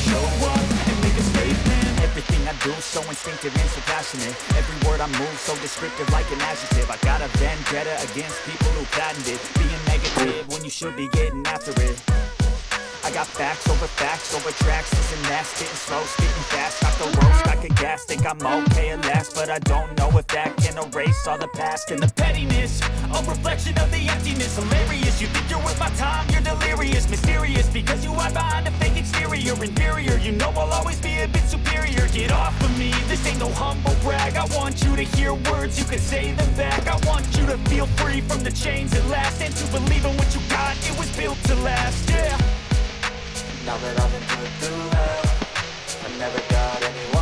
show up and make a statement. Everything I do so instinctive and so passionate. Every word I move so descriptive like an adjective. I got a vendetta against people who patented being negative when you should be getting after it. I got facts over tracks. Isn't that spitting slow, spitting fast? Got the roast, I could gas, think I'm okay at last, but I don't know if that can erase all the past and the pettiness. A reflection of the emptiness, hilarious. You think you're worth my time, you're delirious, mysterious, because you hide behind a fake exterior. Inferior, you know I'll always be a bit superior. Get off of me, this ain't no humble brag. I want you to hear words, you can say them back. I want you to feel free from the chains at last, and to believe in what you got, it was built to last, yeah. Now that I've been put through hell, I never got anyone